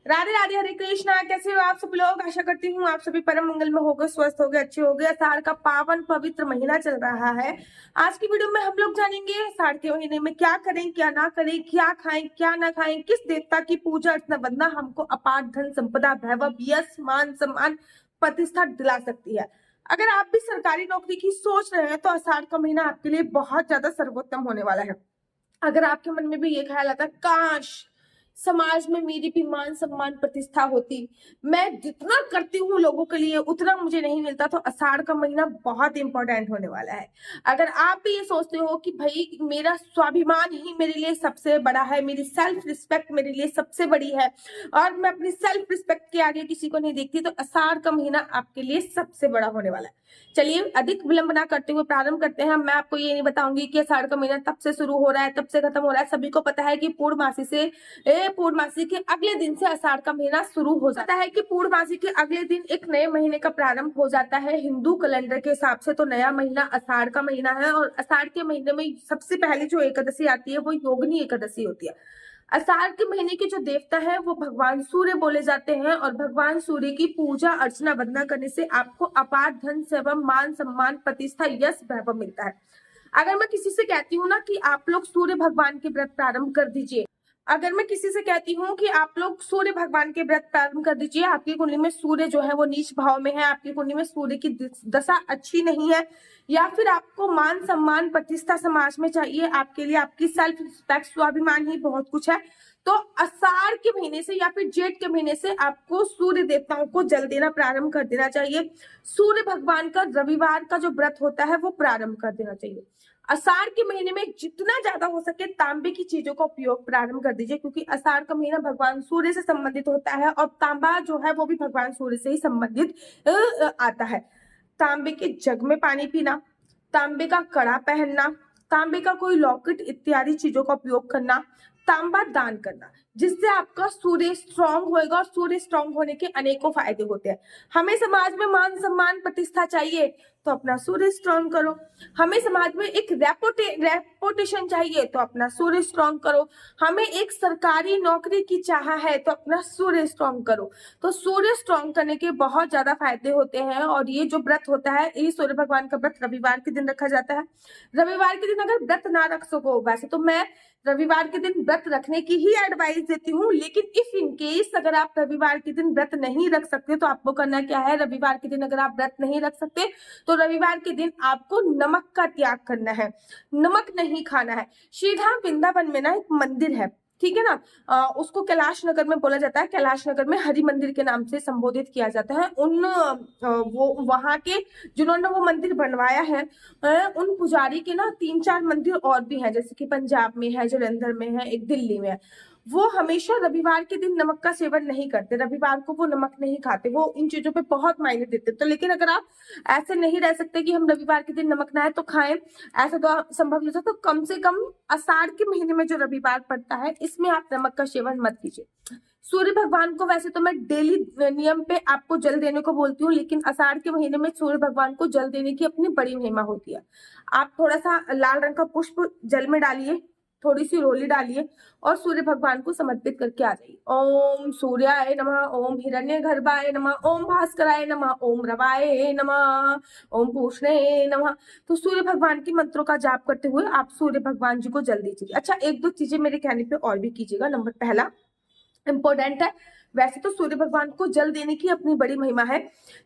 राधे राधे, हरे कृष्णा। कैसे हो आप सब लोग? आशा करती हूँ आप सभी परम मंगल में होगे, स्वस्थ होगे, अच्छे होगे। आषाढ़ का पावन पवित्र महीना चल रहा है। आज की वीडियो में हम लोग जानेंगे आषाढ़ के महीने में क्या करें, क्या ना करें, क्या खाएं, क्या ना खाएं, किस देवता की पूजा अर्चना वंदना हमको अपार धन संपदा वैभव यश मान सम्मान प्रतिष्ठा दिला सकती है। अगर आप भी सरकारी नौकरी की सोच रहे हैं तो आषाढ़ का महीना आपके लिए बहुत ज्यादा सर्वोत्तम होने वाला है। अगर आपके मन में भी ये ख्याल आता काश समाज में मेरी भी मान सम्मान प्रतिष्ठा होती, मैं जितना करती हूँ लोगों के लिए उतना मुझे नहीं मिलता, तो आषाढ़ का महीना बहुत इंपॉर्टेंट होने वाला है। अगर आप भी ये सोचते हो कि भाई मेरा स्वाभिमान ही मेरे लिए सबसे बड़ा है, मेरी सेल्फ रिस्पेक्ट मेरे लिए सबसे बड़ी है और मैं अपनी सेल्फ रिस्पेक्ट के आगे किसी को नहीं देखती, तो आषाढ़ का महीना आपके लिए सबसे बड़ा होने वाला है। चलिए अधिक विलंब ना करते हुए प्रारंभ करते हैं। मैं आपको ये नहीं बताऊंगी कि आषाढ़ का महीना तब से शुरू हो रहा है तब से खत्म हो रहा है। सभी को पता है कि पूर्णमासी के अगले दिन से आषाढ़ का महीना शुरू हो जाता है कि पूर्णमासी के अगले दिन एक नए महीने का प्रारंभ हो जाता है। हिंदू कैलेंडर के हिसाब से तो नया महीना आषाढ़ का महीना है और आषाढ़ के महीने में सबसे पहले जो एकादशी आती है वो योगिनी एकादशी होती है। आषाढ़ के महीने के जो देवता है वो भगवान सूर्य बोले जाते हैं और भगवान सूर्य की पूजा अर्चना वंदना करने से आपको अपार धन एवं मान सम्मान प्रतिष्ठा यश वैभव मिलता है। अगर मैं किसी से कहती हूँ ना कि आप लोग सूर्य भगवान के व्रत प्रारंभ कर दीजिए, अगर मैं किसी से कहती हूँ कि आप लोग सूर्य भगवान के व्रत प्रारंभ कर दीजिए, आपकी कुंडली में सूर्य जो है वो नीच भाव में है, आपकी कुंडली में सूर्य की दशा अच्छी नहीं है, या फिर आपको मान सम्मान प्रतिष्ठा समाज में चाहिए, आपके लिए आपकी सेल्फ रिस्पेक्ट स्वाभिमान ही बहुत कुछ है, तो आषाढ़ के महीने से या फिर जेठ के महीने से आपको सूर्य देवताओं को जल देना प्रारंभ कर देना चाहिए। सूर्य भगवान का रविवार का जो व्रत होता है वो प्रारंभ कर देना चाहिए। आषाढ़ के महीने में जितना ज्यादा हो सके तांबे की चीजों का उपयोग प्रारंभ कर दीजिए, क्योंकि आषाढ़ का महीना भगवान सूर्य से संबंधित होता है और तांबा जो है वो भी भगवान सूर्य से ही संबंधित आता है। तांबे के जग में पानी पीना, तांबे का कड़ा पहनना, तांबे का कोई लॉकेट इत्यादि चीजों का उपयोग करना, तांबा दान करना, जिससे आपका सूर्य स्ट्रांग होएगा और सूर्य स्ट्रांग होने के अनेकों फायदे होते हैं। हमें समाज में मान सम्मान प्रतिष्ठा चाहिए तो अपना सूर्य स्ट्रांग करो। हमें समाज में एक रेपुटेशन चाहिए तो अपना सूर्य स्ट्रांग करो। हमें एक सरकारी नौकरी की चाह है तो अपना सूर्य स्ट्रांग करो। तो सूर्य स्ट्रांग करने के बहुत ज्यादा फायदे होते हैं और ये जो व्रत होता है ये सूर्य भगवान का व्रत रविवार के दिन रखा जाता है। रविवार के दिन अगर व्रत ना रख सको, वैसे तो मैं रविवार के दिन व्रत रखने की ही एडवाइस देती हूँ, लेकिन इफ इन केस अगर आप रविवार के दिन व्रत नहीं रख सकते तो आपको करना क्या है, रविवार के दिन अगर आप व्रत नहीं रख सकते तो रविवार के दिन आपको नमक का त्याग करना है, नमक नहीं खाना है। श्रीधाम वृंदावन में ना एक मंदिर है, ठीक है ना, उसको कैलाश नगर में बोला जाता है, कैलाश नगर में हरि मंदिर के नाम से संबोधित किया जाता है। वो वहां के जिन्होंने वो मंदिर बनवाया है, उन पुजारी के ना 3-4 मंदिर और भी हैं, जैसे कि पंजाब में है, जलंधर में है, एक दिल्ली में है। वो हमेशा रविवार के दिन नमक का सेवन नहीं करते, रविवार को वो नमक नहीं खाते, वो इन चीजों पे बहुत मायने देते। तो लेकिन अगर आप ऐसे नहीं रह सकते कि हम रविवार के दिन नमक ना है तो खाएं, ऐसा तो संभव नहीं होता, तो कम से कम आषाढ़ के महीने में जो रविवार पड़ता है इसमें आप नमक का सेवन मत कीजिए। सूर्य भगवान को वैसे तो मैं डेली नियम पे आपको जल देने को बोलती हूँ, लेकिन आषाढ़ के महीने में सूर्य भगवान को जल देने की अपनी बड़ी महिमा होती है। आप थोड़ा सा लाल रंग का पुष्प जल में डालिए, थोड़ी सी रोली डालिए और सूर्य भगवान को समर्पित करके आ जाइए। ओम सूर्याय नमः, ओम हिरण्यगर्भाय नमः, ओम भास्कराय नमः, ओम रवाय नमः, ओम पूष्णे नमः। तो सूर्य भगवान के मंत्रों का जाप करते हुए आप सूर्य भगवान जी को जल दीजिए। अच्छा, 1-2 चीजें मेरे कहने पे और भी कीजिएगा। नंबर पहला इंपॉर्टेंट है, वैसे तो सूर्य भगवान को जल देने की अपनी बड़ी महिमा है,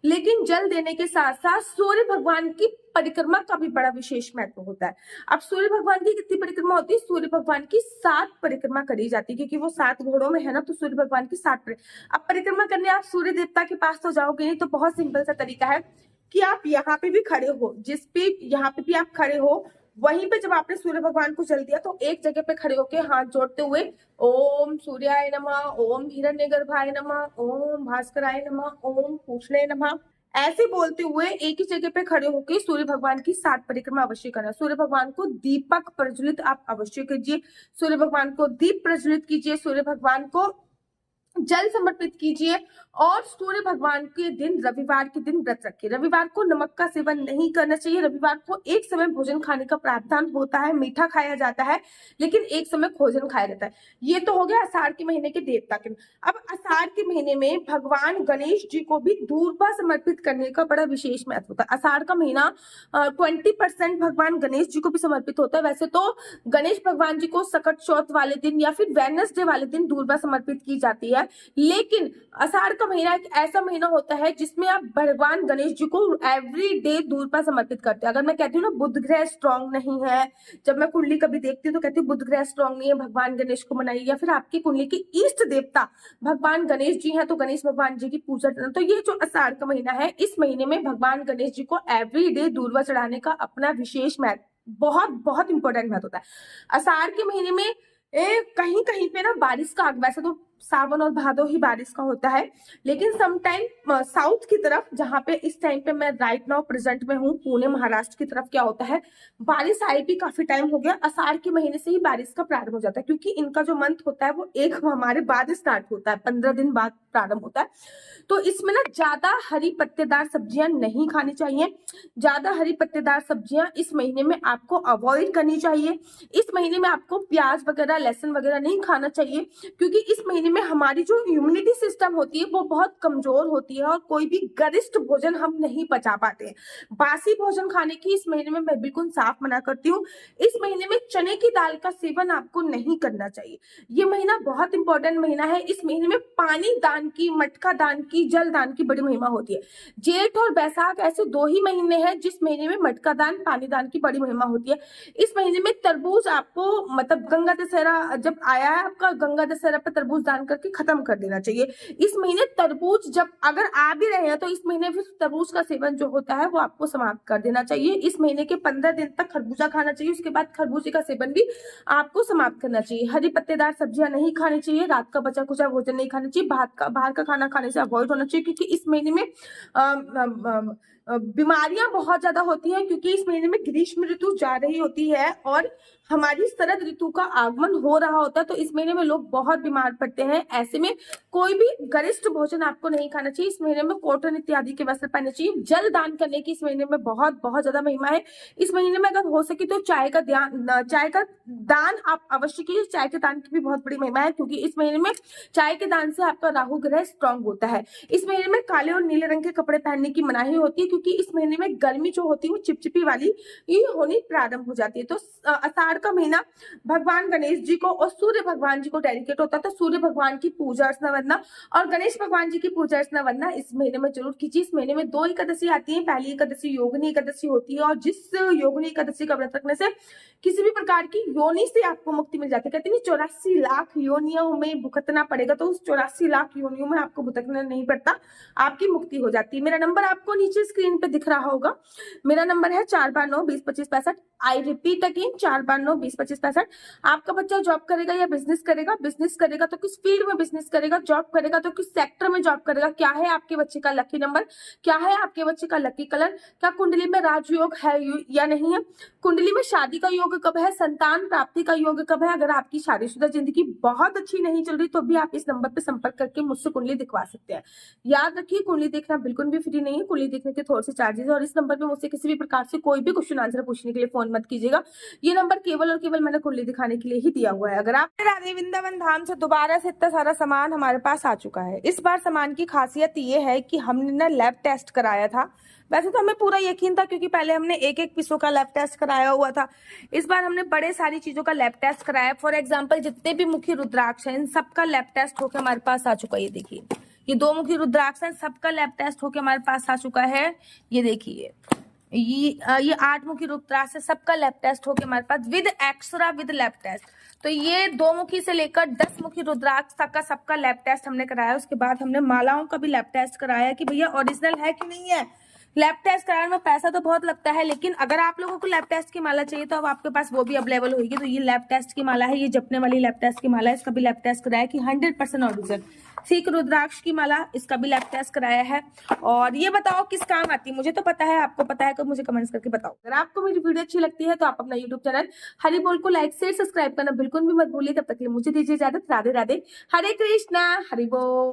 लेकिन जल देने के साथ साथ सूर्य भगवान की परिक्रमा का भी बड़ा विशेष महत्व होता है। अब सूर्य भगवान की कितनी परिक्रमा होती है? सूर्य भगवान की 7 परिक्रमा करी जाती है, क्योंकि वो 7 घोड़ों में है ना, तो सूर्य भगवान की 7 अब परिक्रमा करने आप सूर्य देवता के पास तो जाओगे नहीं, तो बहुत सिंपल सा तरीका है कि आप यहाँ पे भी खड़े हो, जिस पे यहाँ पे भी आप खड़े हो, वहीं पे जब आपने सूर्य भगवान को जल दिया तो एक जगह पे खड़े होके हाथ जोड़ते हुए ओम सूर्याय नमः, ओम हिरण्यगर्भाय नमः, ओम भास्कराय नमः, ओम पूष्णे नमः, ऐसे बोलते हुए एक ही जगह पे खड़े होकर सूर्य भगवान की 7 परिक्रमा अवश्य करना। सूर्य भगवान को दीपक प्रज्वलित आप अवश्य कीजिए, सूर्य भगवान को दीप प्रज्वलित कीजिए, सूर्य भगवान को जल समर्पित कीजिए और सूर्य भगवान के दिन रविवार के दिन व्रत रखिए। रविवार को नमक का सेवन नहीं करना चाहिए। रविवार को एक समय भोजन खाने का प्रावधान होता है, मीठा खाया जाता है, लेकिन एक समय भोजन खाया जाता है। ये तो हो गया आषाढ़ के महीने के देवता के। अब आषाढ़ के महीने में भगवान गणेश जी को भी दूर्वा समर्पित करने का बड़ा विशेष महत्व होता है। आषाढ़ का महीना 20% भगवान गणेश जी को भी समर्पित होता है। वैसे तो गणेश भगवान जी को सकट चौथ वाले दिन या फिर वेडनेसडे वाले दिन दूर्वा समर्पित की जाती है, लेकिन आषाढ़ का महीना एक ऐसा महीना होता है जिसमें आप भगवान गणेश जी को एवरी डे दूर्वा समर्पित करते हैं। अगर मैं कहती हूँ ना बुध ग्रह स्ट्रांग नहीं है, जब मैं कुंडली कभी देखती हूँ तो कहती हूँ बुध ग्रह स्ट्रांग नहीं है, भगवान गणेश को मनाइए, या फिर आपकी कुंडली की इष्ट देवता भगवान गणेश जी हैं तो गणेश भगवान जी की पूजा करना। तो ये जो आषाढ़ का महीना है, इस महीने में भगवान गणेश जी को एवरी डे दूर्वा चढ़ाने का अपना विशेष महत्व, बहुत बहुत इंपॉर्टेंट महत्व होता है। आषाढ़ के महीने में कहीं कहीं पे ना बारिश का, वैसे तो सावन और भादो ही बारिश का होता है, लेकिन समटाइम साउथ की तरफ, जहां पे इस टाइम पे मैं राइट नाउ प्रेजेंट में हूँ, पुणे महाराष्ट्र की तरफ क्या होता है, बारिश आए भी काफी टाइम हो गया। आषाढ़ के महीने से ही बारिश का प्रारंभ हो जाता है, क्योंकि इनका जो मंथ होता है वो एक हमारे बाद स्टार्ट होता है, 15 दिन बाद प्रारंभ होता है। तो इसमें ना ज्यादा हरी पत्तेदार सब्जियां नहीं खानी चाहिए। ज्यादा हरी पत्तेदार सब्जियां इस महीने में आपको अवॉइड करनी चाहिए। इस महीने में आपको प्याज वगैरह, लहसुन वगैरह नहीं खाना चाहिए, क्योंकि इस महीने में हमारी जो इम्यूनिटी सिस्टम होती है वो बहुत कमजोर होती है और कोई भी गरिष्ठ भोजन हम नहीं पचा पाते हैं। बासी भोजन खाने की इस महीने में मैं बिल्कुल साफ मना करती हूँ। इस महीने में चने की दाल का सेवन आपको नहीं करना चाहिए। ये महीना बहुत इंपॉर्टेंट महीना है। इस महीने में पानी दान की, मटका दान की, जल दान की बड़ी महिमा होती है। जेठ और बैसाख ऐसे 2 ही महीने हैं जिस महीने में मटका दान, पानी दान की बड़ी महिमा होती है। इस महीने में तरबूज आपको, मतलब गंगा दशहरा जब आया है आपका, गंगा दशहरा पर तरबूज दान करके खत्म कर देना चाहिए। इस महीने तरबूज जब अगर आ भी रहे हैं तो इस महीने फिर तरबूज का सेवन जो होता है वो आपको समाप्त कर देना चाहिए। इस महीने के 15 दिन तक खरबूजा खाना चाहिए, उसके बाद खरबूजे का सेवन भी आपको समाप्त करना चाहिए। हरी पत्तेदार सब्जियां नहीं खानी चाहिए, रात का बचा कुचा भोजन नहीं खाना चाहिए, बाहर का खाना खाने से अवॉइड होना चाहिए, क्योंकि इस महीने में बीमारियां बहुत ज्यादा होती हैं, क्योंकि इस महीने में ग्रीष्म ऋतु जा रही होती है और हमारी शरद ऋतु का आगमन हो रहा होता है। तो इस महीने में लोग बहुत बीमार पड़ते हैं। ऐसे में कोई भी गरिष्ठ भोजन आपको नहीं खाना चाहिए। इस महीने में कॉटन इत्यादि के वस्त्र पहनने चाहिए। जल दान करने की इस महीने में बहुत बहुत ज्यादा महिमा है। इस महीने में अगर हो सके तो चाय का दान आप अवश्य कीजिए। चाय के दान की भी बहुत बड़ी महिमा है, क्योंकि इस महीने में चाय के दान से आपका राहु ग्रह स्ट्रांग होता है। इस महीने में काले और नीले रंग के कपड़े पहनने की मनाही होती है, क्योंकि इस महीने में गर्मी जो होती है वो चिपचिपी वाली ये होनी प्रारंभ हो जाती है। तो आषाढ़ का महीना भगवान गणेश जी को और सूर्य भगवान जी को डेडिकेट होता है। तो सूर्य भगवान की पूजा अर्चना वंदना और गणेश भगवान जी की पूजा अर्चना वंदना इस महीने में जरूर कीजिए। इस महीने में 2 एकादशी आती है। पहली एकादशी योगिनी एकादशी होती है, और जिस योगिनी एकादशी का व्रत रखने से किसी भी प्रकार की योनि से आपको मुक्ति मिल जाती है। कहते हैं 84 लाख योनियों में भुगतना पड़ेगा, तो उस 84 लाख योनियों में आपको भुगतना नहीं पड़ता, आपकी मुक्ति हो जाती है। मेरा नंबर आपको नीचे स्क्रीन पे दिख रहा होगा। मेरा नंबर है 492-20-25-65। I repeat again, 492-20-25-65। आपका बच्चा जॉब करेगा या बिजनेस करेगा? बिजनेस करेगा तो किस फील्ड में बिजनेस करेगा? जॉब करेगा तो किस सेक्टर में जॉब करेगा? क्या है आपके बच्चे का लकी नंबर? क्या है आपके बच्चे का लकी कलर? क्या कुंडली में राजयोग है या नहीं है? कुंडली में शादी का योग कब है? संतान प्राप्ति का योग कब है? अगर आपकी शादीशुदा जिंदगी बहुत अच्छी नहीं चल रही तो भी आप इस नंबर पर संपर्क करके मुझसे कुंडली दिखवा सकते हैं। याद रखिए, कुंडली देखना बिल्कुल भी फ्री नहीं है। कुंडली देखने के थोड़े से चार्जेस है, और इस नंबर पे मुझसे किसी भी प्रकार से कोई भी क्वेश्चन आंसर पूछने के लिए फोन मत कीजिएगा। ये नंबर केवल और केवल मैंने कुंडली दिखाने के लिए ही दिया हुआ है। अगर आप राधे वृंदावन धाम से दोबारा से इतना सारा सामान हमारे पास आ चुका है। इस बार सामान की खासियत ये है कि हमने ना लैब टेस्ट कराया था। वैसे तो हमें पूरा यकीन था, क्योंकि पहले हमने एक पीसों का लैब टेस्ट कराया हुआ था। इस बार हमने बड़े सारी चीजों का लैब टेस्ट कराया। फॉर एग्जाम्पल, जितने भी मुखी रुद्राक्ष हैं इन सबका लैब टेस्ट होकर हमारे पास आ चुका है। ये देखिए, ये 2 मुखी रुद्राक्ष हैं, सबका लैब टेस्ट होकर हमारे पास आ चुका है। ये देखिए, ये 8 मुखी रुद्राक्ष है, सबका लैब टेस्ट होकर हमारे पास with x-ray with lab test. तो ये 2 मुखी से लेकर 10 मुखी रुद्राक्ष तक का सबका लैब टेस्ट हमने कराया। उसके बाद हमने मालाओं का भी लैब टेस्ट कराया कि भैया ओरिजिनल है कि नहीं है। लैब टेस्ट कराने में पैसा तो बहुत लगता है, लेकिन अगर आप लोगों को लैब टेस्ट की माला चाहिए तो अब आपके पास वो भी अवेलेबल होगी। तो ये लैब टेस्ट की माला है, ये जपने वाली लैब टेस्ट की माला है, इसका भी लैब टेस्ट कराया कि 100% ओरिजिनल। सीख रुद्राक्ष की माला, इसका भी लैब टेस्ट कराया है। और ये बताओ किस काम आती है, मुझे तो पता है, आपको पता है तो मुझे कमेंट्स करके बताओ। अगर आपको मेरी वीडियो अच्छी लगती है तो आप अपना यूट्यूब चैनल हरी बोल को लाइक शेयर सब्सक्राइब करना बिल्कुल भी मत भूलिए। तब तक के लिए मुझे दीजिए इजाजत। राधे राधे, हरे कृष्णा, हरि बोल।